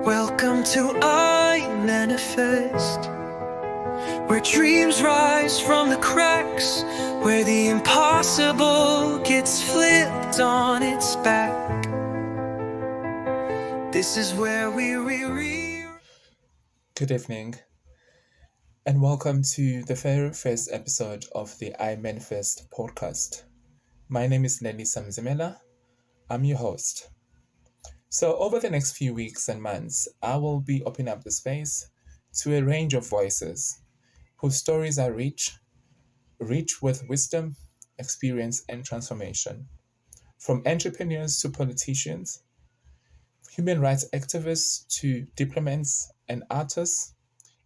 Welcome to I Manifest, where dreams rise from the cracks, where the impossible gets flipped on its back. This is where we Good evening, and welcome to the very first episode of the I Manifest podcast. My name is Nelly Samzimela. I'm your host. So over the next few weeks and months, I will be opening up the space to a range of voices whose stories are rich with wisdom, experience, and transformation. From entrepreneurs to politicians, human rights activists to diplomats and artists,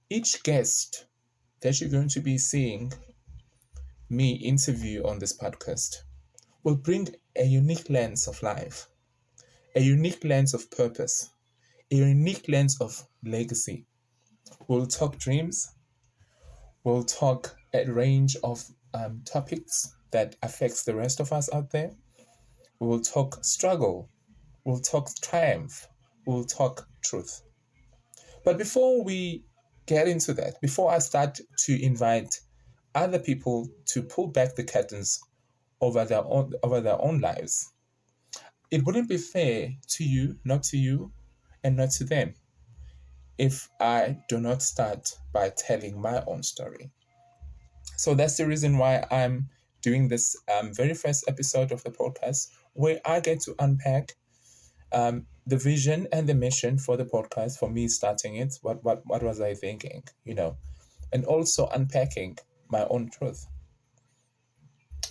each guest that you're going to be seeing me interview on this podcast will bring a unique lens of life, a unique lens of purpose, a unique lens of legacy. We'll talk dreams, we'll talk a range of topics that affects the rest of us out there. We'll talk struggle, we'll talk triumph, we'll talk truth. But before we get into that, before I start to invite other people to pull back the curtains over their own lives, it wouldn't be fair to you, and not to them, if I do not start by telling my own story. So that's the reason why I'm doing this very first episode of the podcast, where I get to unpack the vision and the mission for the podcast, for me starting it. What was I thinking, and also unpacking my own truth.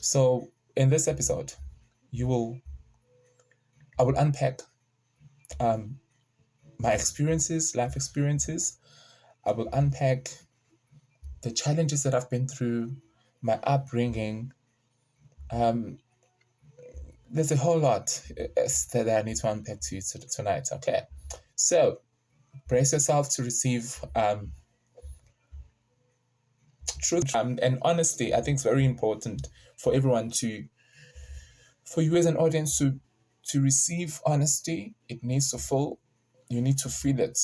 So in this episode, I will unpack my experiences, life experiences. I will unpack the challenges that I've been through, my upbringing. There's a whole lot that I need to unpack to you tonight, okay? So brace yourself to receive truth and honesty. I think it's very important for everyone for you as an audience to receive honesty. It needs to feel. You need to feel it.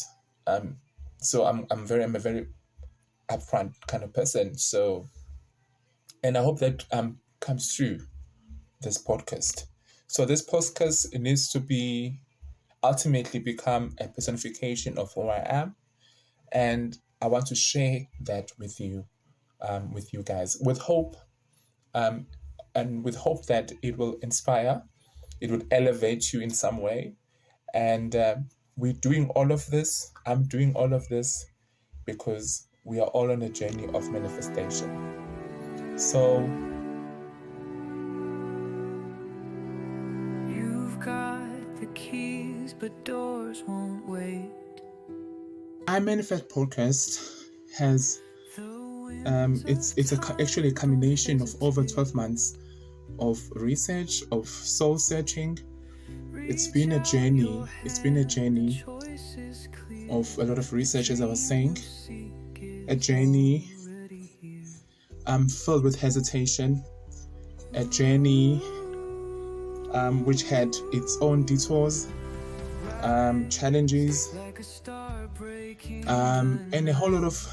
So I'm a very upfront kind of person. So, and I hope that comes through this podcast. So this podcast, it needs to ultimately become a personification of who I am, and I want to share that with you guys, with hope, and with hope that it will inspire, it will elevate you in some way. And we're doing all of this. I'm doing all of this because we are all on a journey of manifestation. So You've got the keys, but doors won't wait. I Manifest podcast has it's actually a combination of over 12 months of research, of soul searching. It's been a journey of a lot of research, as I was saying. A journey filled with hesitation. A journey which had its own detours, challenges, and a whole lot of...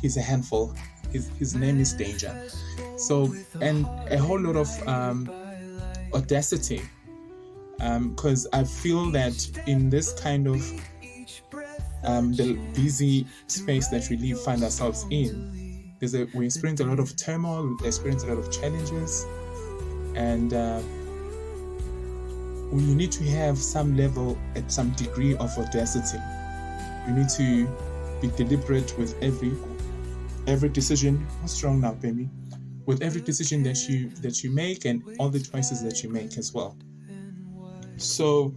he's a handful. His name is Danger. So, and a whole lot of audacity, because I feel that in this kind of the busy space that we find ourselves in, we experience a lot of turmoil, we experience a lot of challenges, and we need to have some level, at some degree of audacity. We need to be deliberate with every decision. What's wrong now, baby? With every decision that you make, and all the choices that you make as well. So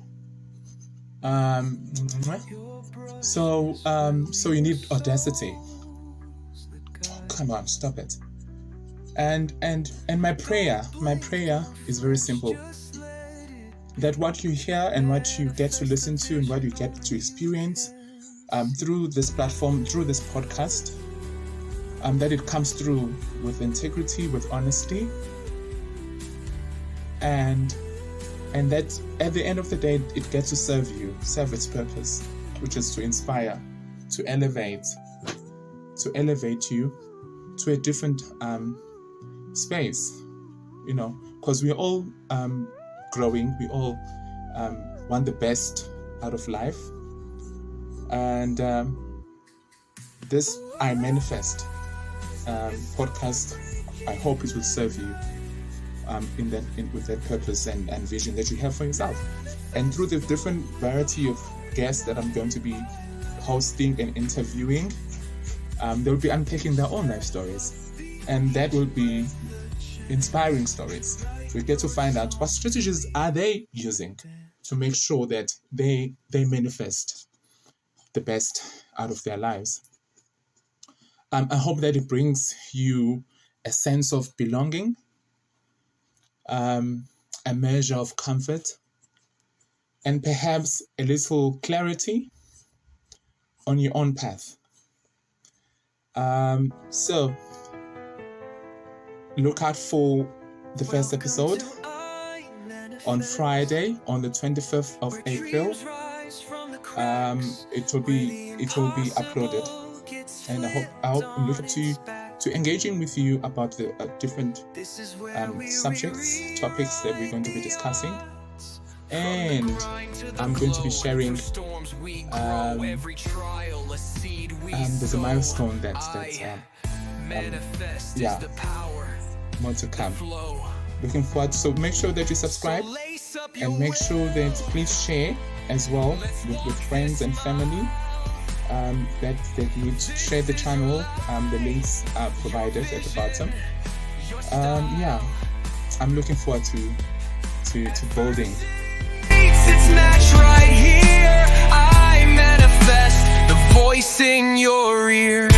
you need audacity. Oh, come on, stop it. And my prayer is very simple. That what you hear and what you get to listen to and what you get to experience through this platform, through this podcast, that it comes through with integrity, with honesty, and and that at the end of the day, it gets to serve its purpose, which is to inspire, to elevate you to a different space, because we're all growing, we all want the best out of life, and this I Manifest podcast, I hope it will serve you with that purpose and vision that you have for yourself. And through the different variety of guests that I'm going to be hosting and interviewing, they'll be unpacking their own life stories, and that will be inspiring stories. We get to find out what strategies are they using to make sure that they manifest the best out of their lives. I hope that it brings you a sense of belonging, a measure of comfort, and perhaps a little clarity on your own path. So look out for the first episode on Friday, on the 25th of April. It will be uploaded, and I hope I'm looking to engaging with you about the different topics that we're going to be discussing, and I'm going to be sharing. There's a milestone that's more to come. Looking forward. So make sure that you subscribe, and make sure that please share as well with friends and family. That you share the channel. The links are provided at the bottom. I'm looking forward to building. It's match right here. I manifest the voice in your ear.